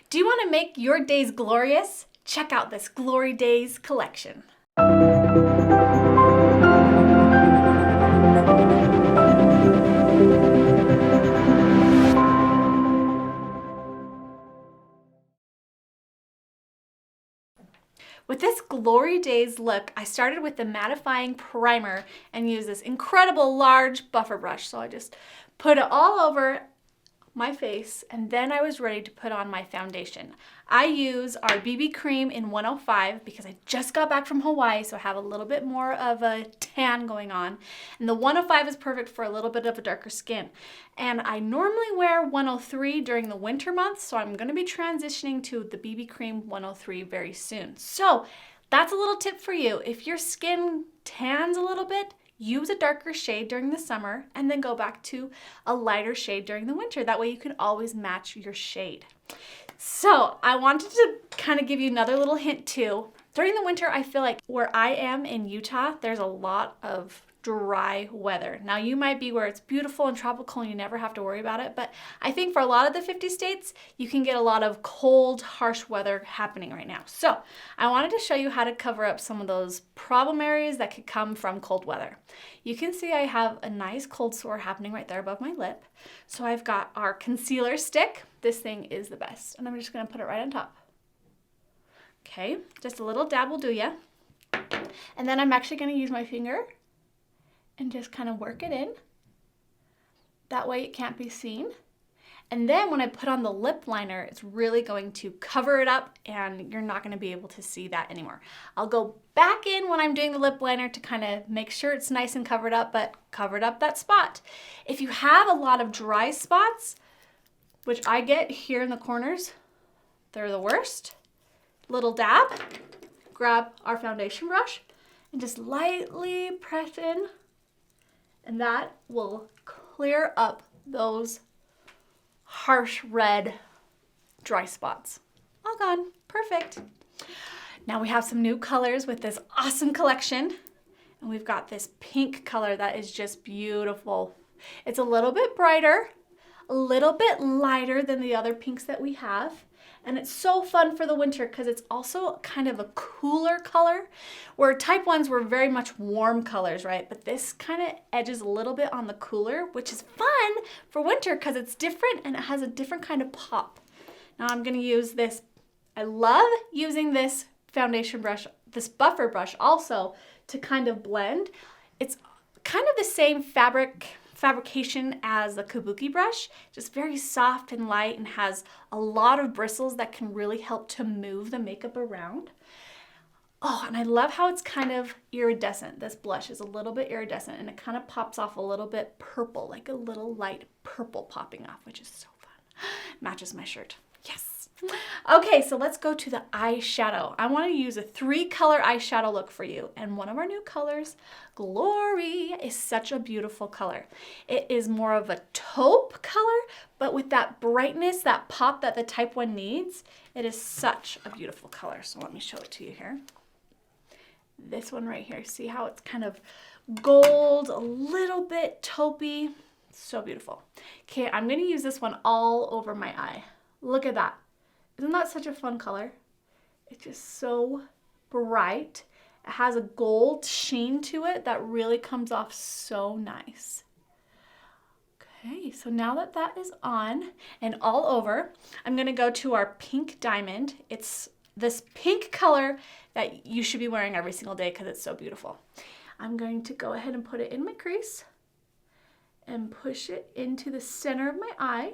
Do you want to make your days glorious? Check out this Glory Days collection. With this Glory Days look, I started with the mattifying primer and used this incredible large buffer brush. So I just put it all over my face, and then I was ready to put on my foundation. I use our BB cream in 105 because I just got back from Hawaii, so I have a little bit more of a tan going on. And the 105 is perfect for a little bit of a darker skin. And I normally wear 103 during the winter months, so I'm gonna be transitioning to the BB cream 103 very soon. So that's a little tip for you. If your skin tans a little bit, use a darker shade during the summer and then go back to a lighter shade during the winter. That way you can always match your shade. So I wanted to kind of give you another little hint too. During the winter, I feel like where I am in Utah, there's a lot of dry weather. Now you might be where it's beautiful and tropical and you never have to worry about it, but I think for a lot of the 50 states, you can get a lot of cold, harsh weather happening right now. So I wanted to show you how to cover up some of those problem areas that could come from cold weather. You can see I have a nice cold sore happening right there above my lip. So I've got our concealer stick. This thing is the best, and I'm just gonna put it right on top. Okay, just a little dab will do ya. And then I'm actually gonna use my finger and just kind of work it in. That way it can't be seen. And then when I put on the lip liner, it's really going to cover it up and you're not gonna be able to see that anymore. I'll go back in when I'm doing the lip liner to kind of make sure it's nice and covered up, but covered up that spot. If you have a lot of dry spots, which I get here in the corners, they're the worst. Little dab, grab our foundation brush and just lightly press in, and that will clear up those harsh red dry spots. All gone, perfect. Now we have some new colors with this awesome collection, and we've got this pink color that is just beautiful. It's a little bit brighter, a little bit lighter than the other pinks that we have. And it's so fun for the winter because it's also kind of a cooler color, where type 1s were very much warm colors, right? But this kind of edges a little bit on the cooler, which is fun for winter because it's different and it has a different kind of pop. Now I'm gonna use this. I love using this foundation brush, this buffer brush also, to kind of blend. It's kind of the same fabrication as the kabuki brush, just very soft and light and has a lot of bristles that can really help to move the makeup around. Oh, and I love how it's kind of iridescent. This blush is a little bit iridescent and it kind of pops off a little bit purple, like a little light purple popping off, which is so fun. Matches my shirt. Yes. Okay, so let's go to the eyeshadow. I want to use a 3-color eyeshadow look for you. And one of our new colors, Glory, is such a beautiful color. It is more of a taupe color, but with that brightness, that pop that the type 1 needs, it is such a beautiful color. So let me show it to you here. This one right here, see how it's kind of gold, a little bit taupey, so beautiful. Okay, I'm gonna use this one all over my eye. Look at that. Isn't that such a fun color? It's just so bright. It has a gold sheen to it that really comes off so nice. Okay, so now that that is on and all over, I'm gonna go to our pink diamond. It's this pink color that you should be wearing every single day because it's so beautiful. I'm going to go ahead and put it in my crease and push it into the center of my eye.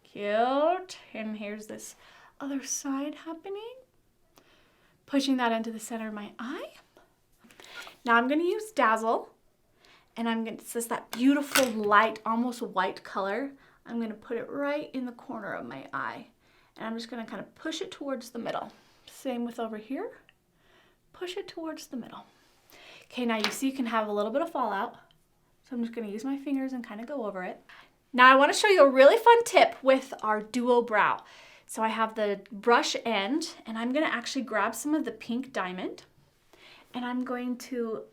Cute. And here's this other side happening. Pushing that into the center of my eye. Now I'm going to use Dazzle, and it's just that beautiful light, almost white color. I'm going to put it right in the corner of my eye, and I'm just going to kind of push it towards the middle. Same with over here. Push it towards the middle. Okay, now you see you can have a little bit of fallout, so I'm just going to use my fingers and kind of go over it. Now I want to show you a really fun tip with our duo brow. So I have the brush end, and I'm going to actually grab some of the pink diamond, and I'm going to,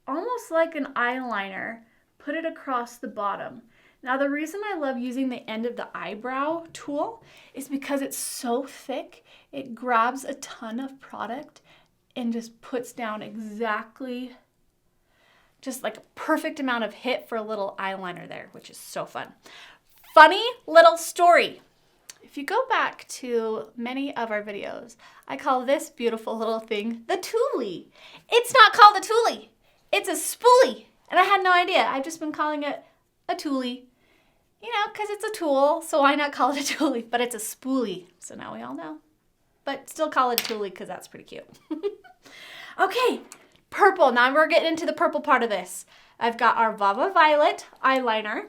almost like an eyeliner, put it across the bottom. Now the reason I love using the end of the eyebrow tool is because it's so thick, it grabs a ton of product and just puts down exactly just like a perfect amount of hit for a little eyeliner there, which is so fun. Funny little story. If you go back to many of our videos, I call this beautiful little thing the Tuttle. It's not called a Tuttle, it's a spoolie. And I had no idea. I've just been calling it a Tuttle, you know, because it's a tool, so why not call it a Tuttle? But it's a spoolie, so now we all know. But still call it a Tuttle because that's pretty cute. Okay, purple. Now we're getting into the purple part of this. I've got our Vava Violet eyeliner,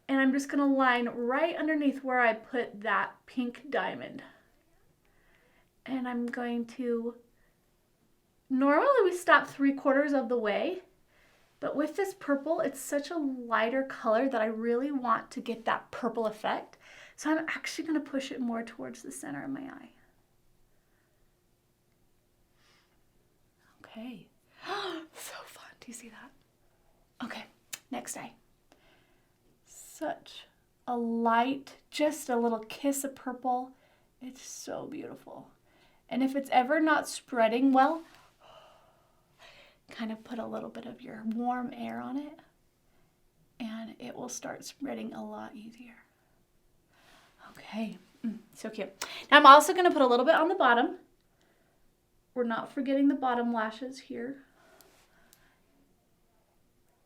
and I'm just going to line right underneath where I put that pink diamond. And I'm going to, normally we stop 3/4 of the way, but with this purple, it's such a lighter color that I really want to get that purple effect. So I'm actually going to push it more towards the center of my eye. Okay. So fun. Do you see that? Okay, next eye. Such a light, just a little kiss of purple. It's so beautiful. And if it's ever not spreading well, kind of put a little bit of your warm air on it and it will start spreading a lot easier. Okay, so cute. Now I'm also going to put a little bit on the bottom. We're not forgetting the bottom lashes here.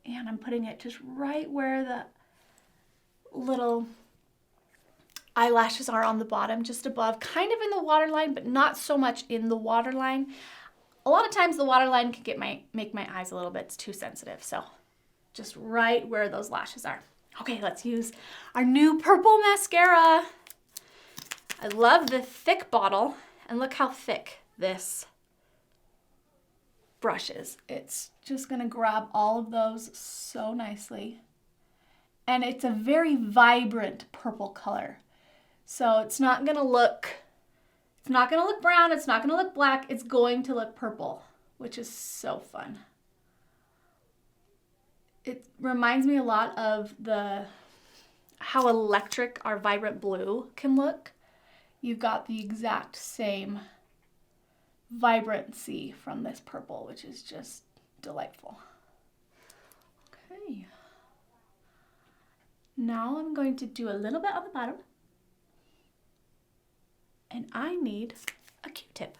And I'm putting it just right where the little eyelashes are on the bottom, just above, kind of in the waterline, but not so much in the waterline. A lot of times the waterline can make my eyes a little bit too sensitive, so just right where those lashes are. Okay, let's use our new purple mascara. I love the thick bottle, and look how thick this brush is. It's just gonna grab all of those so nicely. And it's a very vibrant purple color. So it's not gonna look brown, it's not gonna look black, it's going to look purple, which is so fun. It reminds me a lot of how electric our vibrant blue can look. You've got the exact same vibrancy from this purple, which is just delightful. Okay. Now I'm going to do a little bit on the bottom. And I need a Q-tip.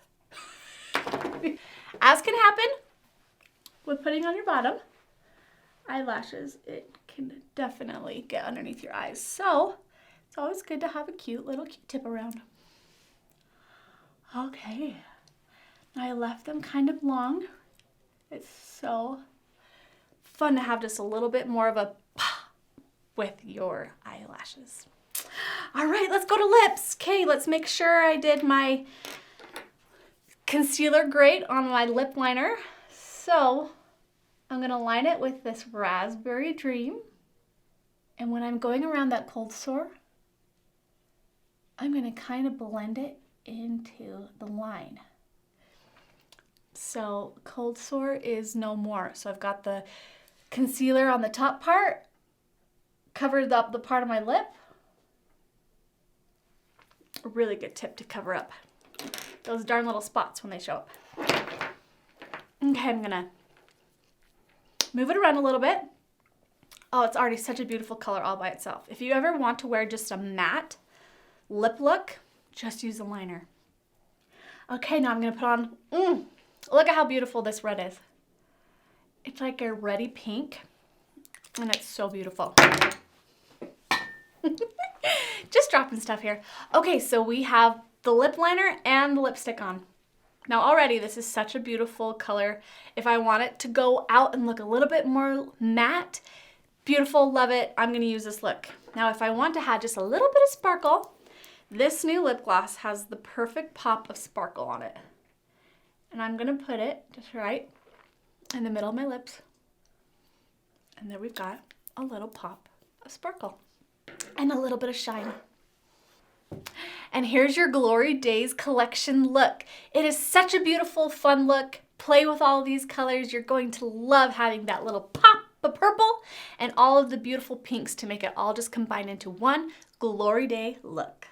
As can happen with putting on your bottom eyelashes, it can definitely get underneath your eyes. So it's always good to have a cute little Q-tip around. Okay. I left them kind of long. It's so fun to have just a little bit more of a with your eyelashes. All right, let's go to lips. Okay, let's make sure I did my concealer great on my lip liner. So I'm gonna line it with this Raspberry Dream. And when I'm going around that cold sore, I'm gonna kind of blend it into the line. So cold sore is no more. So I've got the concealer on the top part, covered up the part of my lip. A really good tip to cover up those darn little spots when they show up. Okay, I'm gonna move it around a little bit. Oh, it's already such a beautiful color all by itself. If you ever want to wear just a matte lip look, just use a liner. Okay, now I'm gonna put on, look at how beautiful this red is. It's like a reddy pink, and it's so beautiful. Just dropping stuff here. Okay, so we have the lip liner and the lipstick on. Now already this is such a beautiful color. If I want it to go out and look a little bit more matte, beautiful, love it, I'm gonna use this look. Now if I want to have just a little bit of sparkle, this new lip gloss has the perfect pop of sparkle on it. And I'm gonna put it just right in the middle of my lips. And there we've got a little pop of sparkle and a little bit of shine. And here's your Glory Days collection look. It is such a beautiful, fun look. Play with all these colors. You're going to love having that little pop purple and all of the beautiful pinks to make it all just combine into one Glory Day look.